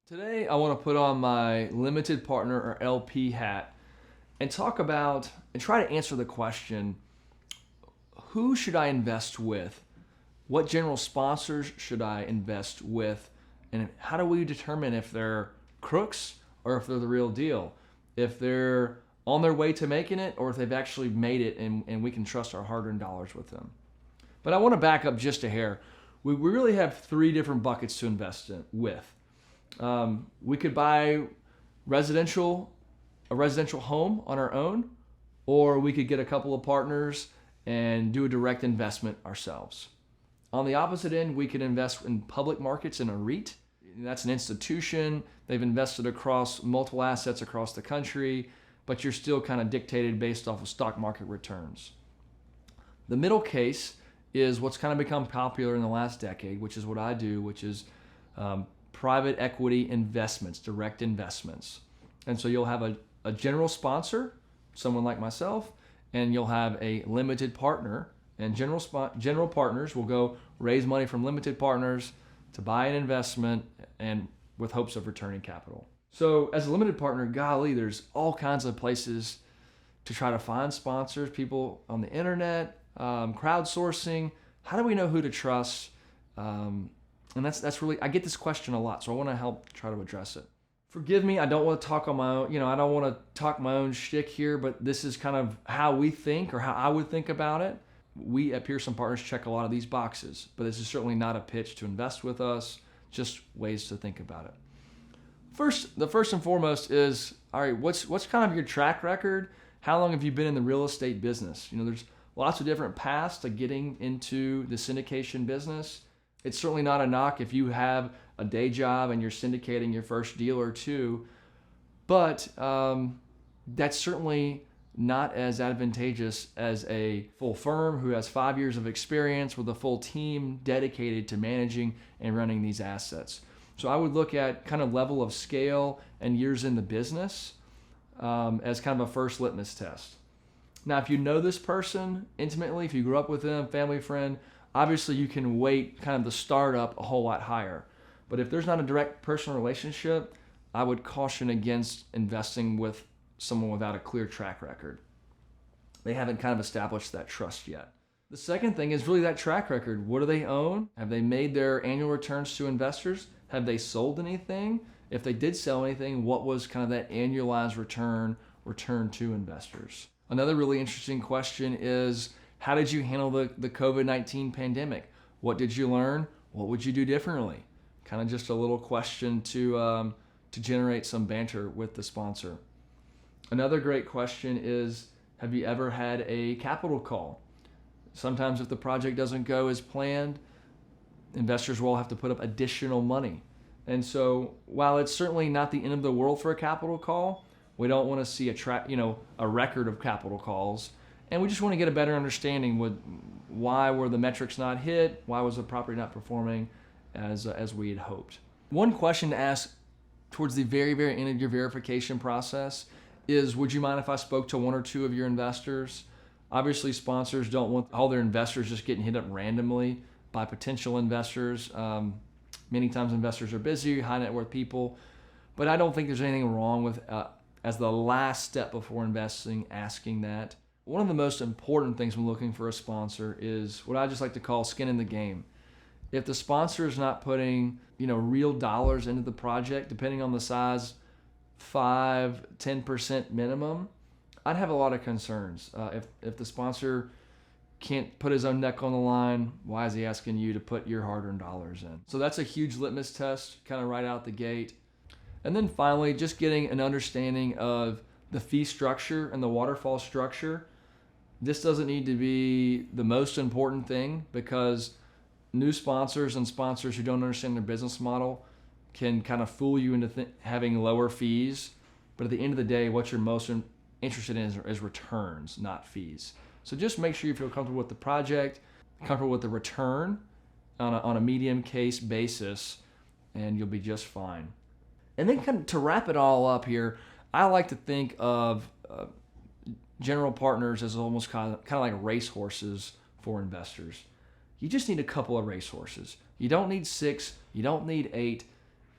Today, I want to put on my limited partner or LP hat and talk about and try to answer the question, who should I invest with? What general sponsors should I invest with? And how do we determine if they're crooks or if they're the real deal? If they're on their way to making it or if they've actually made it and we can trust our hard-earned dollars with them. But I want to back up just a hair. We really have three different buckets to invest with. We could buy a residential home on our own, or we could get a couple of partners and do a direct investment ourselves. On the opposite end, we could invest in public markets in a REIT. That's an institution. They've invested across multiple assets across the country, but you're still kind of dictated based off of stock market returns. The middle case is what's kind of become popular in the last decade, which is what I do, which is private equity investments, direct investments. And so you'll have a general sponsor, someone like myself, and you'll have a limited partner. And general partners will go raise money from limited partners to buy an investment and with hopes of returning capital. So as a limited partner, golly, there's all kinds of places to try to find sponsors, people on the internet, crowdsourcing. How do we know who to trust? And that's really, I get this question a lot, so I want to help try to address it. Forgive me, I don't want to talk on my own, I don't want to talk my own shtick here, but this is kind of how we think or how I would think about it. We at Pearson Partners check a lot of these boxes, but this is certainly not a pitch to invest with us, just ways to think about it. The first and foremost is, all right, what's kind of your track record? How long have you been in the real estate business? There's lots of different paths to getting into the syndication business. It's certainly not a knock if you have a day job and you're syndicating your first deal or two, but that's certainly not as advantageous as a full firm who has 5 years of experience with a full team dedicated to managing and running these assets. So I would look at kind of level of scale and years in the business as kind of a first litmus test. Now, if you know this person intimately, if you grew up with them, family, friend, obviously you can weight kind of the startup a whole lot higher. But if there's not a direct personal relationship, I would caution against investing with someone without a clear track record. They haven't kind of established that trust yet. The second thing is really that track record. What do they own? Have they made their annual returns to investors? Have they sold anything? If they did sell anything, what was kind of that annualized return to investors? Another really interesting question is, how did you handle the COVID-19 pandemic? What did you learn? What would you do differently? Kind of just a little question to generate some banter with the sponsor. Another great question is, have you ever had a capital call? Sometimes if the project doesn't go as planned, investors will have to put up additional money. And so while it's certainly not the end of the world for a capital call, we don't want to see a record of capital calls. And we just want to get a better understanding with why were the metrics not hit, why was the property not performing as we had hoped. One question to ask towards the very, very end of your verification process is, would you mind if I spoke to one or two of your investors? Obviously, sponsors don't want all their investors just getting hit up randomly by potential investors. Many times investors are busy, high net worth people, but I don't think there's anything wrong with, as the last step before investing, asking that. One of the most important things when looking for a sponsor is what I just like to call skin in the game. If the sponsor is not putting, real dollars into the project, depending on the size, 5-10% minimum, I'd have a lot of concerns. If the sponsor can't put his own neck on the line, why is he asking you to put your hard-earned dollars in? So that's a huge litmus test, kind of right out the gate. And then finally, just getting an understanding of the fee structure and the waterfall structure. This doesn't need to be the most important thing, because new sponsors and sponsors who don't understand their business model can kind of fool you into having lower fees. But at the end of the day, what you're most interested in is returns, not fees. So just make sure you feel comfortable with the project, comfortable with the return on a medium case basis, and you'll be just fine. And then kind of to wrap it all up here, I like to think of general partners as almost kind of like racehorses for investors. You just need a couple of racehorses. You don't need 6, you don't need 8,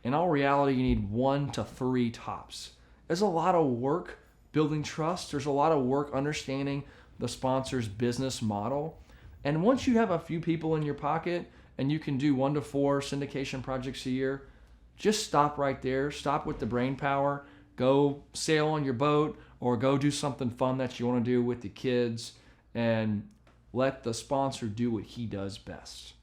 In all reality, you need 1 to 3 tops. There's a lot of work building trust. There's a lot of work understanding the sponsor's business model. And once you have a few people in your pocket and you can do 1 to 4 syndication projects a year, just stop right there. Stop with the brain power. Go sail on your boat or go do something fun that you want to do with the kids and let the sponsor do what he does best.